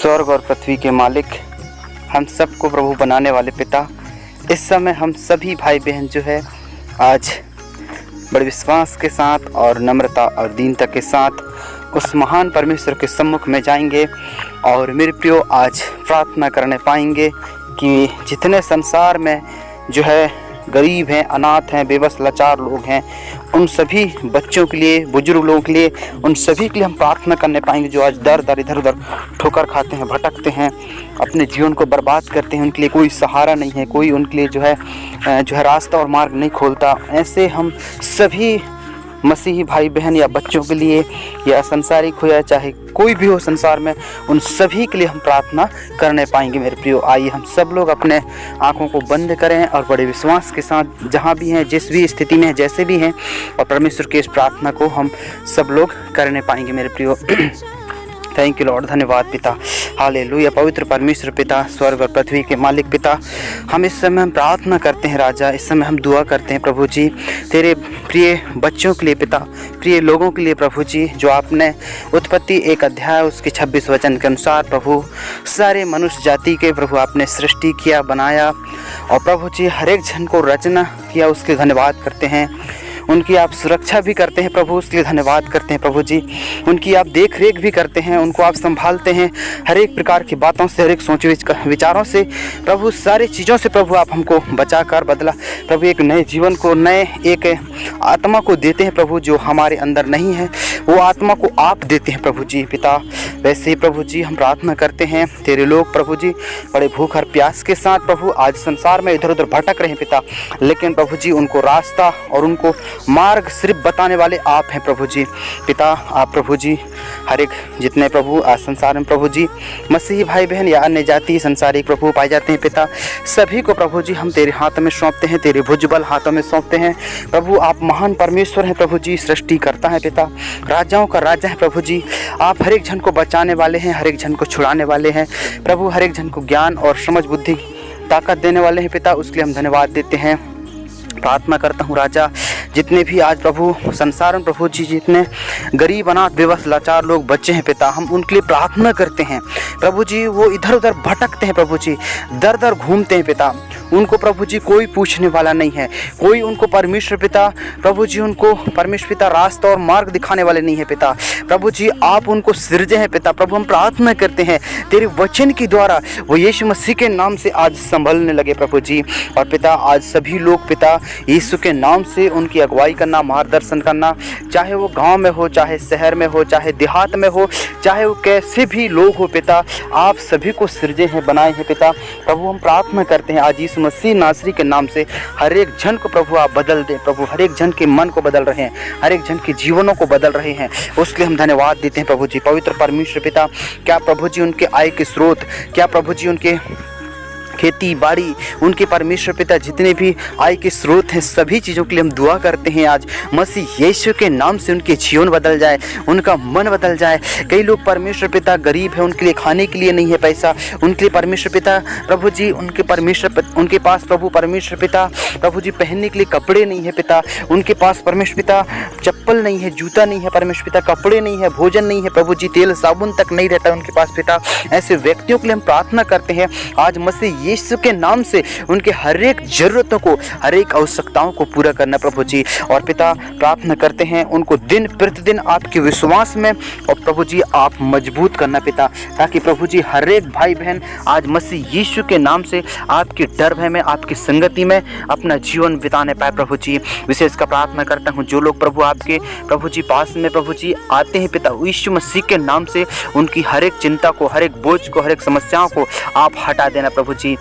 स्वर्ग और पृथ्वी के मालिक, हम सबको प्रभु बनाने वाले पिता, इस समय हम सभी भाई बहन जो है आज बड़े विश्वास के साथ और नम्रता और दीनता के साथ उस महान परमेश्वर के सम्मुख में जाएंगे और मेरे प्रियो आज प्रार्थना करने पाएंगे कि जितने संसार में जो है गरीब हैं, अनाथ हैं, बेबस लाचार लोग हैं, उन सभी बच्चों के लिए, बुजुर्ग लोगों के लिए, उन सभी के लिए हम प्रार्थना करने पाएंगे जो आज दर दर इधर उधर ठोकर खाते हैं, भटकते हैं, अपने जीवन को बर्बाद करते हैं। उनके लिए कोई सहारा नहीं है, कोई उनके लिए जो है रास्ता और मार्ग नहीं खोलता। ऐसे हम सभी मसीही भाई बहन या बच्चों के लिए या संसारिक हो या चाहे कोई भी हो संसार में, उन सभी के लिए हम प्रार्थना करने पाएंगे। मेरे प्रियो, आइए हम सब लोग अपने आंखों को बंद करें और बड़े विश्वास के साथ जहां भी हैं, जिस भी स्थिति में हैं, जैसे भी हैं, और परमेश्वर की इस प्रार्थना को हम सब लोग करने पाएंगे। मेरे प्रियो, थैंक यू लॉर्ड, धन्यवाद पिता, हालेलुया। पवित्र परमेश्वर पिता, स्वर्ग और पृथ्वी के मालिक पिता, हम इस समय हम प्रार्थना करते हैं राजा, इस समय हम दुआ करते हैं प्रभु जी तेरे प्रिय बच्चों के लिए पिता, प्रिय लोगों के लिए प्रभु जी, जो आपने उत्पत्ति 1 अध्याय उसके 26 वचन के अनुसार प्रभु सारे मनुष्य जाति के प्रभु आपने सृष्टि किया, बनाया, और प्रभु जी हर एक जन को रचना किया, उसके धन्यवाद करते हैं। उनकी आप सुरक्षा भी करते हैं प्रभु, उसके लिए धन्यवाद करते हैं प्रभु जी। उनकी आप देख रेख भी करते हैं, उनको आप संभालते हैं हर एक प्रकार की बातों से, हर एक सोच विचारों से प्रभु, सारी चीज़ों से प्रभु आप हमको बचा कर बदला प्रभु, एक नए जीवन को, नए एक आत्मा को देते हैं प्रभु, जो हमारे अंदर नहीं है वो आत्मा को आप देते हैं प्रभु जी पिता। वैसे ही प्रभु जी हम प्रार्थना करते हैं, तेरे लोग प्रभु जी बड़े भूख और प्यास के साथ प्रभु आज संसार में इधर उधर भटक रहे हैं पिता, लेकिन प्रभु जी उनको रास्ता और उनको मार्ग सिर्फ बताने वाले आप हैं प्रभु जी पिता। आप प्रभु जी हर एक जितने प्रभु आज संसार में प्रभु जी मसीही भाई बहन या अन्य जाति संसारिक प्रभु पाए जाते हैं पिता, सभी को प्रभु जी हम तेरे हाथ में सौंपते हैं, तेरे भुजबल हाथों में सौंपते हैं प्रभु। आप महान परमेश्वर हैं प्रभु जी, सृष्टि करता है पिता, राजाओं का राजा है प्रभु जी। आप हर एक जन को बचाने वाले हैं, हर एक जन को छुड़ाने वाले हैं प्रभु, हर एक जन को ज्ञान और समझ बुद्धि ताकत देने वाले हैं पिता, उसके लिए हम धन्यवाद देते हैं। प्रार्थना करता हूँ राजा, जितने भी आज प्रभु संसार में प्रभु जी जितने गरीब अनाथ बेबस लाचार लोग बच्चे हैं पिता, हम उनके लिए प्रार्थना करते हैं प्रभु जी। वो इधर उधर भटकते हैं प्रभु जी, दर दर घूमते हैं पिता, उनको प्रभु जी कोई पूछने वाला नहीं है, कोई उनको परमेश्वर पिता प्रभु जी उनको परमेश्वर पिता रास्ता और मार्ग दिखाने वाले नहीं है पिता। प्रभु जी आप उनको सृजे हैं पिता, प्रभु हम प्रार्थना करते हैं तेरे वचन के द्वारा वो यीशु मसीह के नाम से आज संभलने लगे प्रभु जी। और पिता आज सभी लोग पिता यीशु के नाम से उनकी अगुवाई करना, मार्गदर्शन करना, चाहे वो गांव में हो, चाहे शहर में हो, चाहे देहात में हो, चाहे वो कैसे भी लोग हो पिता, आप सभी को सृजे हैं, बनाए हैं पिता। प्रभु हम प्रार्थना करते हैं आज यीशु मसीह नासरी के नाम से हर एक जन को प्रभु आप बदल दें प्रभु, हर एक जन के मन को बदल रहे हैं, हर एक जन के जीवनों को बदल रहे हैं, उसके लिए हम धन्यवाद देते हैं प्रभु जी। पवित्र परमेश्वर पिता, क्या प्रभु जी उनके आय के स्रोत, क्या प्रभु जी उनके खेती बाड़ी, उनके परमेश्वर पिता जितने भी आय के स्रोत हैं, सभी चीज़ों के लिए हम दुआ करते हैं आज मसीह यीशु के नाम से उनके जीवन बदल जाए, उनका मन बदल जाए। कई लोग परमेश्वर पिता गरीब है, उनके लिए खाने के लिए नहीं है पैसा, उनके लिए परमेश्वर पिता प्रभु जी उनके पास प्रभु परमेश्वर पिता प्रभु जी पहनने के लिए कपड़े नहीं है पिता, उनके पास परमेश्वर पिता चप्पल नहीं है, जूता नहीं है परमेश्वर पिता, कपड़े नहीं है, भोजन नहीं है प्रभु जी, तेल साबुन तक नहीं रहता उनके पास पिता। ऐसे व्यक्तियों के लिए हम प्रार्थना करते हैं आज मसीह यीशु के नाम से उनके हर एक जरूरतों को, हर एक आवश्यकताओं को पूरा करना प्रभु जी। और पिता प्रार्थना करते हैं उनको दिन प्रतिदिन आपके विश्वास में और प्रभु जी आप मजबूत करना पिता, ताकि प्रभु जी हर एक भाई बहन आज मसीह यीशु के नाम से आपके डर भय में, आपकी संगति में अपना जीवन बिताने पाए प्रभु जी। विशेष का प्रार्थना करता हूँ जो लोग प्रभु आपके प्रभु जी पास में प्रभु जी आते हैं पिता, यीशु मसीह के नाम से उनकी हर एक चिंता को, हर एक बोझ को, हर एक समस्याओं को आप हटा देना प्रभु जी,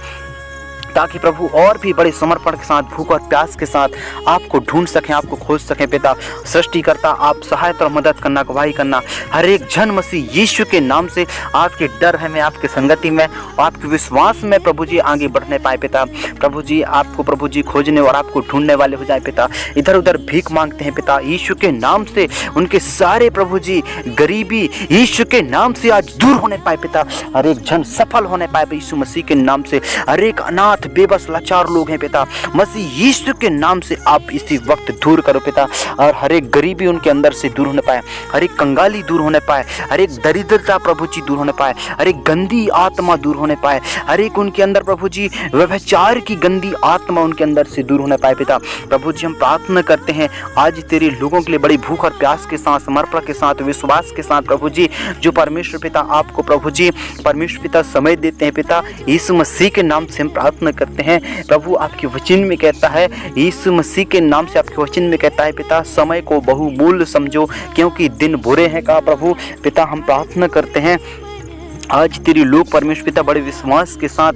ताकि प्रभु और भी बड़े समर्पण के साथ, भूख और प्यास के साथ आपको ढूंढ सकें, आपको खोज सकें पिता। सृष्टिकर्ता आप सहायता और मदद करना, गवाही करना, हर एक जन मसीह यीशु के नाम से आपके डर है में, आपकी संगति में, आपके विश्वास में प्रभु जी आगे बढ़ने पाए पिता। प्रभु जी आपको प्रभु जी खोजने और आपको ढूंढने वाले हो जाए पिता। इधर उधर भीख मांगते हैं पिता, यीशु के नाम से उनके सारे प्रभु जी गरीबी यीशु के नाम से आज दूर होने पाए पिता। हर एक जन सफल होने पाए यीशु मसीह के नाम से, हर एक अनाथ अनाथ बेबस लाचार लोग हैं पिता, मसीह यीशु के नाम से आप इसी वक्त दूर करो पिता। और हर एक गरीबी उनके अंदर से दूर होने पाए, हर एक कंगाली दूर होने पाए, हर एक दरिद्रता प्रभु जी दूर होने पाए, हर एक गंदी आत्मा दूर होने पाए, हर एक उनके अंदर प्रभु जी व्यभिचार की गंदी आत्मा उनके अंदर से दूर होने पाए पिता। प्रभु जी हम प्रार्थना करते हैं आज तेरे लोगों के लिए बड़ी भूख और प्यास के साथ, समर्पण के साथ, विश्वास के साथ प्रभु जी, जो परमेश्वर पिता आपको प्रभु जी परमेश्वर पिता समय देते हैं पिता, यीशु मसीह के नाम से हम प्रार्थना करते हैं प्रभु। आपके वचन में कहता है, यीशु मसीह के नाम से आपके वचन में कहता है पिता, समय को बहुमूल्य समझो क्योंकि दिन बुरे हैं। कहा प्रभु पिता हम प्रार्थना करते हैं आज तेरे लोग परमेश्वर पिता बड़े विश्वास के साथ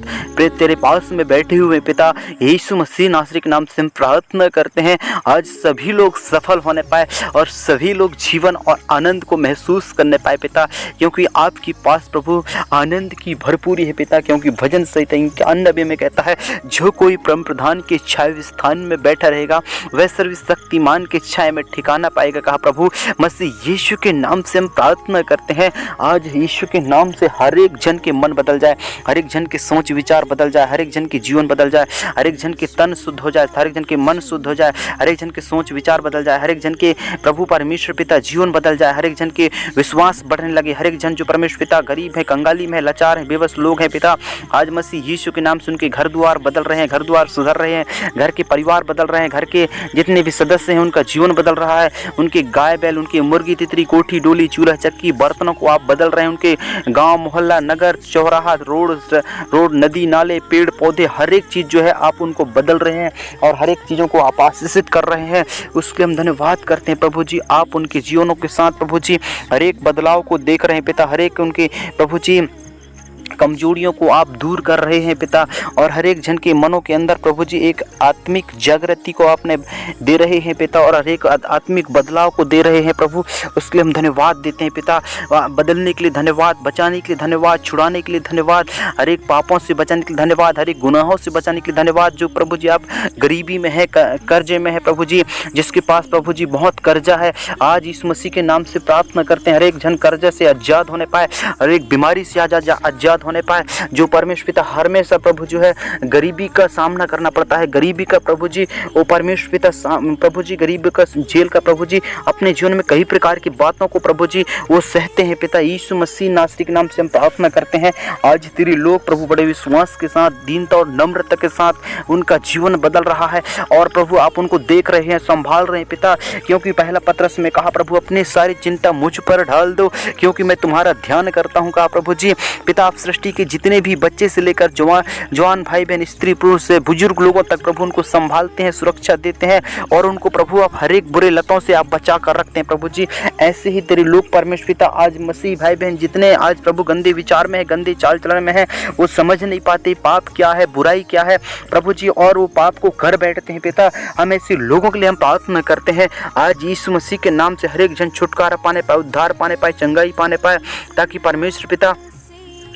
तेरे पास में बैठे हुए पिता, यीशु मसीह नासरी के नाम से हम प्रार्थना करते हैं आज सभी लोग सफल होने पाए और सभी लोग जीवन और आनंद को महसूस करने पाए पिता, क्योंकि आपके पास प्रभु आनंद की भरपूरी है पिता। क्योंकि भजन संहिता 99 में कहता है, जो कोई परम प्रधान के छाया स्थान में बैठा रहेगा वह सर्वशक्तिमान के छाया में ठिकाना पाएगा। कहा प्रभु मसीह यीशु के नाम से हम प्रार्थना करते हैं आज यीशु के नाम से हर एक जन के मन बदल जाए, हर एक जन के सोच विचार बदल जाए, हर एक जन के जीवन बदल जाए, हर एक जन के तन शुद्ध हो जाए, हर एक जन के मन शुद्ध हो जाए, हर एक जन के सोच विचार बदल जाए, हर एक जन के प्रभु परमेश्वर पिता जीवन बदल जाए, हर एक जन के विश्वास बढ़ने लगे, हर एक जन जो परमेश्वर पिता गरीब है, कंगाली में, लाचार है, बेबस लोग हैं पिता, आज मसीह यीशु के नाम से उनके घर द्वार बदल रहे हैं, घर द्वार सुधर रहे हैं, घर के परिवार बदल रहे हैं, घर के जितने भी सदस्य हैं उनका जीवन बदल रहा है, उनके गाय बैल, उनके मुर्गी तितरी, कोठी डोली, चूल्हा चक्की, बर्तनों को आप बदल रहे हैं, उनके गाँव मोहल्ला, नगर, चौराहा, रोड, नदी, नाले, पेड़ पौधे, हर एक चीज़ जो है आप उनको बदल रहे हैं और हर एक चीज़ों को आप आशीषित कर रहे हैं। उसके हम धन्यवाद करते हैं प्रभु जी। आप उनके जीवनों के साथ प्रभु जी हर एक बदलाव को देख रहे हैं पिता, हर एक उनके प्रभु जी कमजोरियों को आप दूर कर रहे हैं पिता, और हर एक जन के मनों के अंदर प्रभु जी एक आत्मिक जागृति को आपने दे रहे हैं पिता, और हर एक आत्मिक बदलाव को दे रहे हैं प्रभु। उसके लिए हम धन्यवाद देते हैं पिता। बदलने के लिए धन्यवाद, बचाने के लिए धन्यवाद, छुड़ाने के लिए धन्यवाद, हर एक पापों से बचाने के लिए धन्यवाद, हर एक गुनाहों से बचाने के लिए धन्यवाद। जो प्रभु जी आप गरीबी में है, कर्जे में है प्रभु जी, जिसके पास प्रभु जी बहुत कर्जा है, आज इस मसीह के नाम से प्रार्थना करते हैं हर एक जन कर्जा से आजाद होने पाए, हर एक बीमारी से आजाद होने पाए। जो परमेश्वर पिता हमेशा प्रभु जो है गरीबी का सामना करना पड़ता है, गरीबी का प्रभु जी वो परमेश्वर पिता प्रभु जी गरीबी का जेल का प्रभु जी अपने जीवन में कई प्रकार की बातों को प्रभु जी वो सहते हैं पिता। यीशु मसीह नासरी के नाम से हम प्रार्थना करते हैं आज तेरे लोग प्रभु बड़े विश्वास के साथ, दीनता और नम्रता के साथ उनका जीवन बदल रहा है, और प्रभु आप उनको देख रहे हैं, संभाल रहे हैं पिता। क्योंकि पहला पत्रस में कहा प्रभु अपनी सारी चिंता मुझ पर ढाल दो क्योंकि मैं तुम्हारा ध्यान करता हूँ। कहा प्रभु जी पिता आप सृष्टि के जितने भी बच्चे से लेकर जवान भाई बहन, स्त्री पुरुष से बुजुर्ग लोगों तक प्रभु उनको संभालते हैं, सुरक्षा देते हैं, और उनको प्रभु आप हर एक बुरे लतों से आप बचा कर रखते हैं प्रभु जी। ऐसे ही तेरे लोग परमेश्वर पिता आज मसीह भाई बहन जितने आज प्रभु गंदे विचार में है, गंदे चाल चलन में है, वो समझ नहीं पाते पाप क्या है, बुराई क्या है प्रभु जी, और वो पाप को कर बैठते हैं पिता। हम ऐसे लोगों के लिए हम प्रार्थना करते हैं आज यीशु मसीह के नाम से हर एक जन छुटकारा पाने पाए, उद्धार पाने पाए, चंगाई पाने पाए, ताकि परमेश्वर पिता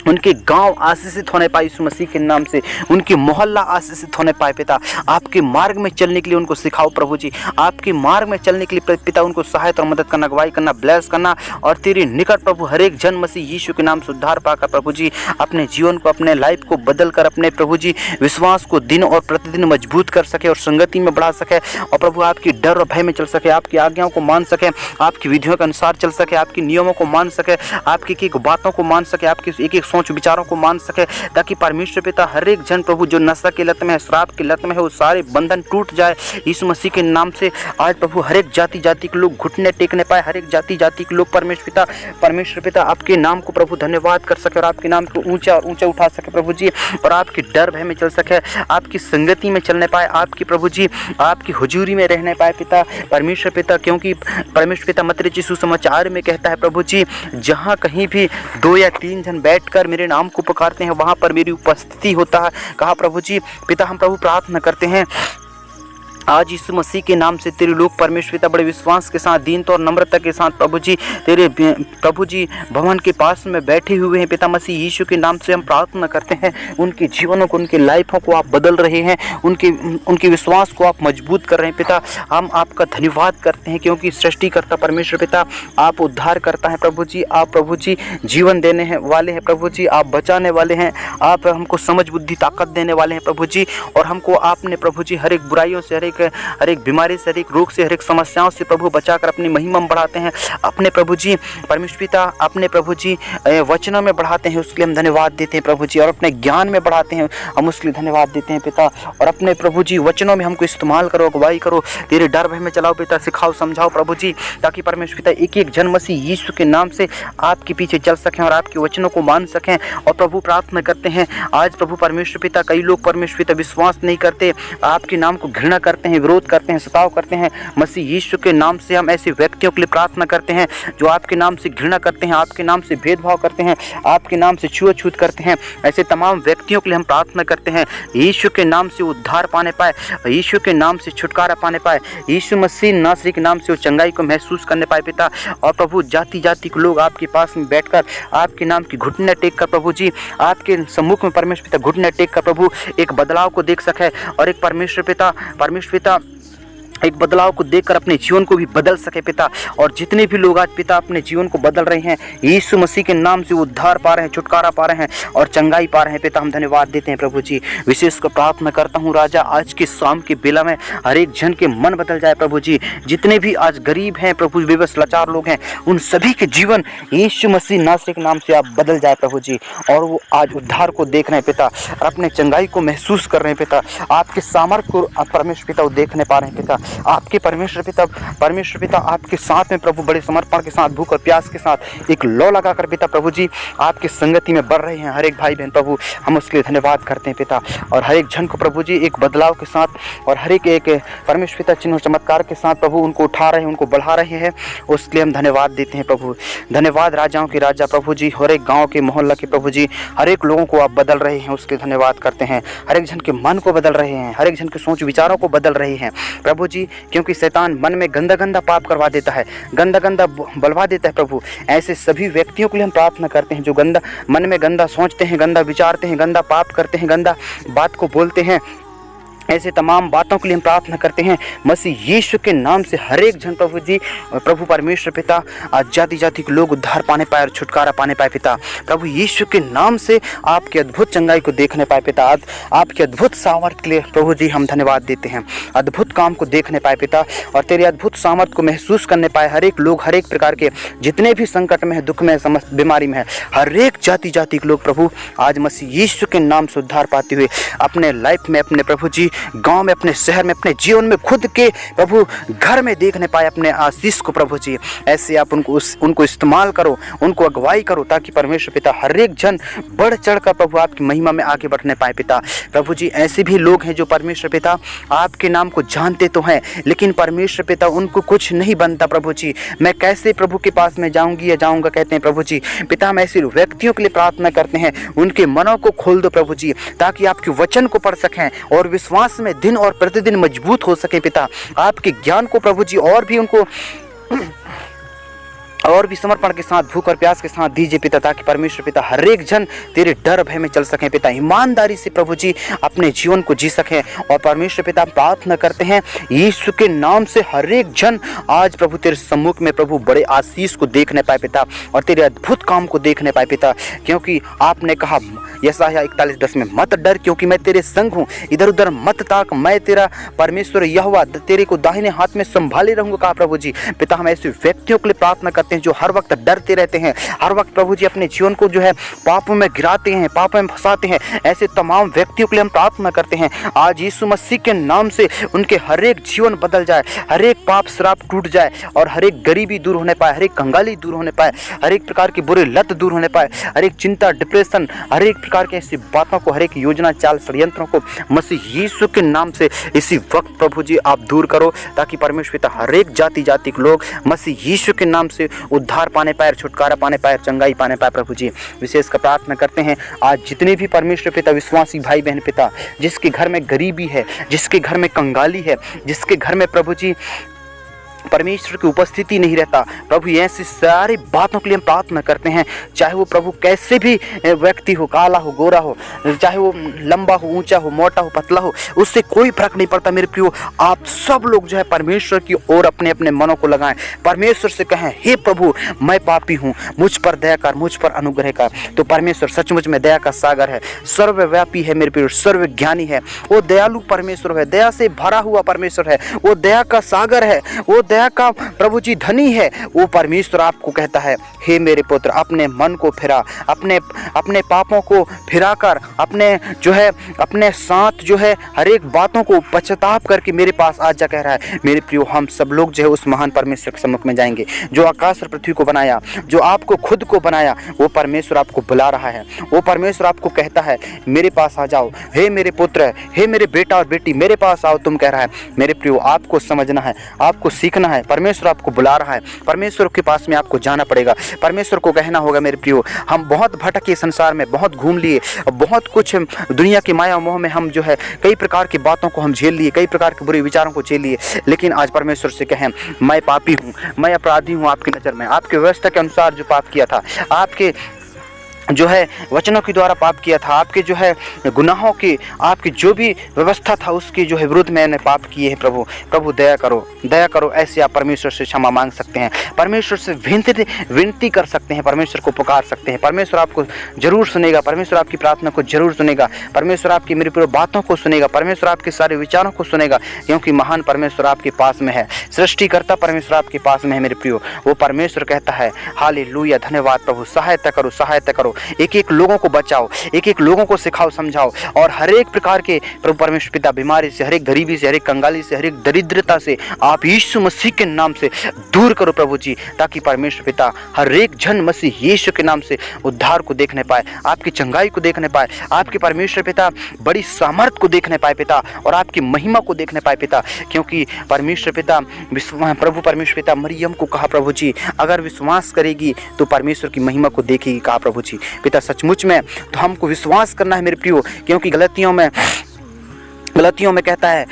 उनके गांव आशीषित होने पाए यीशु मसीह के नाम से, उनके मोहल्ला आशीषित होने पाए पिता। आपके मार्ग में चलने के लिए उनको सिखाओ प्रभु जी, आपके मार्ग में चलने के लिए पिता उनको सहायता और मदद करना, अगुवाई करना, ब्लेस करना, और तेरे निकट प्रभु हर एक जन मसीह यीशु के नाम से उद्धार पाकर प्रभु जी अपने जीवन को, अपने लाइफ को बदल कर अपने प्रभु जी विश्वास को दिन और प्रतिदिन मजबूत कर सके और संगति में बढ़ा सके, और प्रभु आपकी डर और भय में चल सके, आपकी आज्ञाओं को मान सके, आपकी विधियों के अनुसार चल सके, आपके नियमों को मान सके, आपकी एक एक बातों को मान सके, आपकी एक एक सोच विचारों को मान सके, ताकि परमेश्वर पिता हर एक जन प्रभु जो नशा की लत में है, शराब की लत में है, वो सारे बंधन टूट जाए यीशु मसीह के नाम से। आज प्रभु हर एक जाति जाति के लोग घुटने टेकने पाए, हर एक जाति जाति के लोग परमेश्वर पिता आपके नाम को प्रभु धन्यवाद कर सके और आपके नाम को ऊंचा और ऊंचा उठा सके प्रभु जी, और आपके डर भय में चल सके, आपकी संगति में चलने पाए, आपकी प्रभु जी आपकी हुजूरी में रहने पाए पिता परमेश्वर पिता। क्योंकि परमेश्वर पिता मत्ती यीशु समाचार में कहता है प्रभु जी, जहाँ कहीं भी 2 या 3 जन बैठकर मेरे नाम को पुकारते हैं वहां पर मेरी उपस्थिति होता है। कहा प्रभु जी पिता हम प्रभु प्रार्थना करते हैं आज यीशु मसीह के नाम से तेरे लोग परमेश्वर पिता बड़े विश्वास के साथ, दीनता और नम्रता के साथ प्रभु जी तेरे प्रभु जी भवन के पास में बैठे हुए हैं। पिता मसीह यीशु के नाम से हम प्रार्थना करते हैं, उनके जीवनों को, उनके लाइफों को आप बदल रहे हैं, उनके विश्वास को आप मजबूत कर रहे हैं। पिता हम आपका धन्यवाद करते हैं, क्योंकि सृष्टिकर्ता परमेश्वर पिता आप उद्धार करता है प्रभु जी। आप प्रभु जी जीवन देने वाले हैं प्रभु जी, आप बचाने वाले हैं, आप हमको समझ बुद्धि ताकत देने वाले हैं प्रभु जी। और हमको आपने प्रभु जी हर एक बुराइयों से, हर एक बीमारी से, हर एक रोग से, हर एक समस्याओं से प्रभु बचाकर अपनी महिमा में बढ़ाते हैं, अपने प्रभु जी परमेश्वर पिता अपने प्रभु जी वचनों में बढ़ाते हैं, उसके लिए हम धन्यवाद देते हैं प्रभु जी। और अपने ज्ञान में बढ़ाते हैं, हम उसके लिए धन्यवाद देते हैं पिता। और अपने प्रभु जी वचनों में हमको इस्तेमाल करो, अगुवाई करो, तेरे डर भय में चलाओ पिता, सिखाओ समझाओ प्रभु जी, ताकि परमेश्वर पिता एक एक जन मसीह यीशु के नाम से आपके पीछे चल सकें और आपके वचनों को मान सकें। और प्रभु प्रार्थना करते हैं आज प्रभु परमेश्वर पिता, कई लोग परमेश्वर पिता विश्वास नहीं करते, आपके नाम को घृणा करते हैं, विरोध करते हैं, सताव करते हैं। मसीह यीशु के नाम से हम ऐसे व्यक्तियों के लिए प्रार्थना करते हैं जो आपके नाम से घृणा करते हैं, आपके नाम से भेदभाव करते हैं, आपके नाम से छुआछूत करते हैं। ऐसे तमाम व्यक्तियों के लिए हम प्रार्थना करते हैं, यीशु के नाम से उद्धार पाने पाए, यीशु के नाम से छुटकारा पाने पाए, यीशु मसीह नासरी के नाम से वो चंगाई को महसूस करने पाए पिता। और प्रभु जाति जाति के लोग आपके पास में बैठकर आपके नाम की घुटने टेक कर प्रभु जी आपके सम्मुख में परमेश्वर पिता घुटने टेक कर प्रभु एक बदलाव को देख सके, और एक परमेश्वर पिता एक बदलाव को देखकर अपने जीवन को भी बदल सके पिता। और जितने भी लोग आज पिता अपने जीवन को बदल रहे हैं, यीशु मसीह के नाम से उद्धार पा रहे हैं, छुटकारा पा रहे हैं और चंगाई पा रहे हैं पिता, हम धन्यवाद देते हैं प्रभु जी। विशेष कर प्रार्थना करता हूँ राजा, आज के शाम के बेला में हर एक जन के मन बदल जाए प्रभु जी। जितने भी आज गरीब हैं प्रभु, बेबस लाचार लोग हैं, उन सभी के जीवन यीशु मसीह नासरी के नाम से आप बदल जाए प्रभु जी। और वो आज उद्धार को देख रहे हैं पिता, और अपने चंगाई को महसूस कर रहे हैं पिता, आपके सामर्थ्य को परमेश्वर पिता वो देखने पा रहे हैं पिता। आपके परमेश्वर पिता आपके साथ में प्रभु बड़े समर्पण के साथ, भूख और प्यास के साथ एक लौ लगाकर पिता प्रभु जी आपकी संगति में बढ़ रहे हैं हर एक भाई बहन प्रभु, हम उसके लिए धन्यवाद करते हैं पिता। और हर एक जन को प्रभु जी एक बदलाव के साथ और हर एक परमेश्वर पिता चिन्ह चमत्कार के साथ प्रभु उनको उठा रहे हैं, उनको बढ़ा रहे हैं, उसके लिए हम धन्यवाद देते हैं प्रभु। धन्यवाद राजाओं के राजा प्रभु जी, हर एक गाँव के मोहल्ला के प्रभु जी हर एक लोगों को आप बदल रहे हैं, उसके लिए धन्यवाद करते हैं। हर एक जन के मन को बदल रहे हैं, हर एक जन के सोच विचारों को बदल रहे हैं प्रभु जी, क्योंकि शैतान मन में गंदा गंदा पाप करवा देता है, गंदा गंदा बलवा देता है प्रभु। ऐसे सभी व्यक्तियों के लिए हम प्रार्थना करते हैं जो गंदा मन में गंदा सोचते हैं, गंदा विचारते हैं, गंदा पाप करते हैं, गंदा बात को बोलते हैं। ऐसे तमाम बातों के लिए हम प्रार्थना करते हैं मसीह यीशु के नाम से। हर एक जन प्रभु जी, प्रभु परमेश्वर पिता आज जाति जाति के लोग उद्धार पाने पाए और छुटकारा पाने पाए पिता। प्रभु यीशु के नाम से आपके अद्भुत चंगाई को देखने पाए पिता, आपके अद्भुत सामर्थ्य के लिए प्रभु जी हम धन्यवाद देते हैं। अद्भुत काम को देखने पाए पिता, और तेरे अद्भुत सामर्थ्य को महसूस करने पाए हर एक लोग, हर एक प्रकार के जितने भी संकट में है, दुख में, समस्त बीमारी में है, हर एक जाति जाति के लोग प्रभु आज मसीह यीशु के नाम से उद्धार पाते हुए अपने लाइफ में, अपने प्रभु जी गांव में, अपने शहर में, अपने जीवन में, खुद के प्रभु घर में देखने पाए अपने आशीष को प्रभु जी। ऐसे आप उनको इस्तेमाल करो, उनको अगुवाई करो, ताकि परमेश्वर पिता हर एक जन बढ़ चढ़ कर प्रभु आपकी महिमा में आगे बढ़ने पाए पिता। प्रभु जी ऐसे भी लोग हैं जो परमेश्वर पिता आपके नाम को जानते तो हैं, लेकिन परमेश्वर पिता उनको कुछ नहीं बनता प्रभु जी। मैं कैसे प्रभु के पास में जाऊंगी या जाऊंगा कहते हैं प्रभु जी। पिता हम ऐसे व्यक्तियों के लिए प्रार्थना करते हैं, उनके मनों को खोल दो प्रभु जी, ताकि आपके वचन को पढ़ सकें और विश्वास में दिन और प्रतिदिन मजबूत हो सके पिता। आपके ज्ञान को प्रभु जी और भी उनको और भी समर्पण के साथ, भूख और प्यास के साथ दीजिए पिता, ताकि परमेश्वर पिता हर एक जन तेरे डर भय में चल सकें पिता, ईमानदारी से प्रभु जी अपने जीवन को जी सकें। और परमेश्वर पिता प्रार्थना करते हैं यीशु के नाम से हर एक जन आज प्रभु तेरे सम्मुख में प्रभु बड़े आशीष को देखने पाए पिता, और तेरे अद्भुत काम को देखने पाए पिता, क्योंकि आपने कहा यशायाह 41:10 में, मत डर क्योंकि मैं तेरे संग हूँ, इधर उधर मत ताक, मैं तेरा परमेश्वर यहोवा तेरे को दाहिने हाथ में संभाले रहूंगा कहा प्रभु जी। पिता हम ऐसे व्यक्तियों के लिए प्रार्थना करते हैं जो हर वक्त डरते रहते हैं, हर वक्त प्रभु जी अपने जीवन को जो है पापों में गिराते हैं, पापों में फंसाते हैं। ऐसे तमाम व्यक्तियों के लिए हम प्रार्थना करते हैं आज यीशु मसीह के नाम से उनके हर एक जीवन बदल जाए, हर एक पाप श्राप टूट जाए, और हर एक गरीबी दूर होने पाए, हर एक कंगाली दूर होने पाए, हर एक प्रकार की बुरी लत दूर होने पाए, हर एक चिंता, डिप्रेशन, हर एक प्रकार के ऐसी बातों को, हर एक योजना, चाल, षड्यंत्रों को मसीह यीशु के नाम से इसी वक्त प्रभु जी आप दूर करो, ताकि परमेश्वर पिता हर एक जाति के लोग मसीह यीशु के नाम से उद्धार पाने पाए, छुटकारा पाने पाए, चंगाई पाने पाए। प्रभु जी विशेष कर प्रार्थना करते हैं आज जितने भी परमेश्वर पिता विश्वासी भाई बहन पिता, जिसके घर में गरीबी है, जिसके घर में कंगाली है, जिसके घर में प्रभु जी परमेश्वर की उपस्थिति नहीं रहता, प्रभु ऐसी सारी बातों के लिए हम प्रार्थना करते हैं। चाहे वो प्रभु कैसे भी व्यक्ति हो, काला हो, गोरा हो, चाहे वो लंबा हो, ऊंचा हो, मोटा हो, पतला हो, उससे कोई फर्क नहीं पड़ता मेरे प्रियो। आप सब लोग जो है परमेश्वर की ओर अपने अपने मनों को लगाएं, परमेश्वर से कहें हे प्रभु मैं पापी हूँ, मुझ पर दया कर, मुझ पर अनुग्रह कर। तो परमेश्वर सचमुच में दया का सागर है, सर्वव्यापी है मेरे प्रियो, सर्वज्ञानी है, वो दयालु परमेश्वर है, दया से भरा हुआ परमेश्वर है, वो दया का सागर है, वो दया का प्रभु जी धनी है। वो परमेश्वर आपको कहता है हे मेरे पुत्र अपने मन को फिरा, अपने पापों को फिराकर अपने साथ जो है हर एक बातों को पश्चाताप करके मेरे पास आजा कह रहा है। मेरे प्रियो हम सब लोग जो है उस महान परमेश्वर के सम्मुख में जाएंगे जो आकाश और पृथ्वी को बनाया, जो आपको खुद को बनाया। वो परमेश्वर आपको बुला रहा है, वो परमेश्वर आपको कहता है मेरे पास आ जाओ, हे मेरे पुत्र, हे मेरे बेटा और बेटी मेरे पास आओ तुम कह रहा है। मेरे प्रियो आपको समझना है, आपको सीखना है, परमेश्वर आपको बुला रहा है, परमेश्वर के पास में आपको जाना पड़ेगा। परमेश्वर को कहना होगा मेरे प्रियो हम बहुत भटके संसार में, बहुत घूम लिए, बहुत कुछ दुनिया की माया मोह में हम जो है कई प्रकार की बातों को हम झेल लिए, कई प्रकार के बुरे विचारों को झेल लिए, लेकिन आज परमेश्वर से कहें मैं पापी हूँ, मैं अपराधी हूँ आपकी नज़र में, आपकी व्यवस्था के अनुसार जो पाप किया था, आपके जो है वचनों के द्वारा पाप किया था, आपके जो है गुनाहों की, आपकी जो भी व्यवस्था था उसके जो है विरुद्ध मैंने पाप किए हैं। प्रभु दया करो, दया करो। ऐसे आप परमेश्वर से क्षमा मांग सकते हैं, परमेश्वर से विनती कर सकते हैं, परमेश्वर को पुकार सकते हैं। परमेश्वर आपको जरूर सुनेगा, परमेश्वर आपकी प्रार्थना को जरूर सुनेगा, परमेश्वर आपकी मेरी पूरी बातों को सुनेगा, परमेश्वर आपके सारे विचारों को सुनेगा, क्योंकि महान परमेश्वर आपके पास में है, सृष्टिकर्ता परमेश्वर आपके पास में है मेरे प्रियो। वो परमेश्वर कहता है हालेलुया, धन्यवाद प्रभु, सहायता करो, सहायता करो, एक एक लोगों को बचाओ, एक एक लोगों को सिखाओ, समझाओ, और हर एक प्रकार के प्रभु परमेश्वर पिता बीमारी से, हर एक गरीबी से, हर एक कंगाली से, हर एक दरिद्रता से आप यीशु मसीह के नाम से दूर करो प्रभु जी, ताकि परमेश्वर पिता हर एक जन मसीह यीशु के नाम से उद्धार को देखने पाए, आपकी चंगाई को देखने पाए, आपके परमेश्वर पिता बड़ी सामर्थ को देखने पाए पिता, और आपकी महिमा को देखने पाए पिता। क्योंकि परमेश्वर पिता प्रभु परमेश्वर पिता मरियम को कहा प्रभु जी अगर विश्वास करेगी तो परमेश्वर की महिमा को देखेगी, कहा प्रभु जी पिता। सचमुच में तो हमको विश्वास करना है मेरे प्रियो, क्योंकि गलतियों में कहता है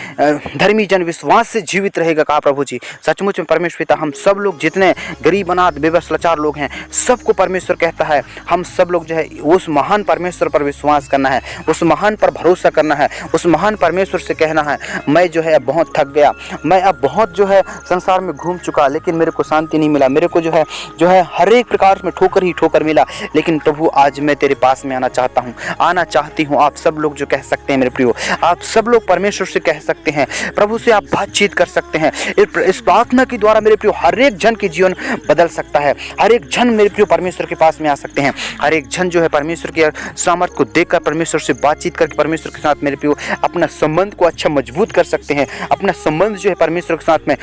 धर्मी जन विश्वास से जीवित रहेगा, कहा प्रभु जी। सचमुच में परमेश्वर पिता हम सब लोग जितने गरीब अनाथ बेबस लाचार लोग हैं सबको परमेश्वर कहता है हम सब लोग जो है उस महान परमेश्वर पर विश्वास करना है, उस महान पर भरोसा करना है, उस महान परमेश्वर से कहना है मैं जो है अब बहुत थक गया, मैं अब बहुत जो है संसार में घूम चुका, लेकिन मेरे को शांति नहीं मिला, मेरे को जो है हर एक प्रकार में ठोकर ही ठोकर मिला, लेकिन प्रभु आज मैं तेरे पास में आना चाहता हूँ, आना चाहती हूँ। आप सब लोग जो कह सकते हैं मेरे प्रियो, आप सब लोग परमेश्वर से कह सकते हैं, प्रभु से आप बातचीत कर सकते हैं। इस प्रार्थना के द्वारा मेरे प्रियो हर एक जन के जीवन बदल सकता है, हर एक जन मेरे प्रियो परमेश्वर के पास में आ सकते हैं, हर एक जन जो है परमेश्वर के सामर्थ को देखकर परमेश्वर से बातचीत करके परमेश्वर के साथ मेरे प्रियो अपना संबंध को अच्छा मजबूत कर सकते हैं, अपना संबंध जो है परमेश्वर के साथ में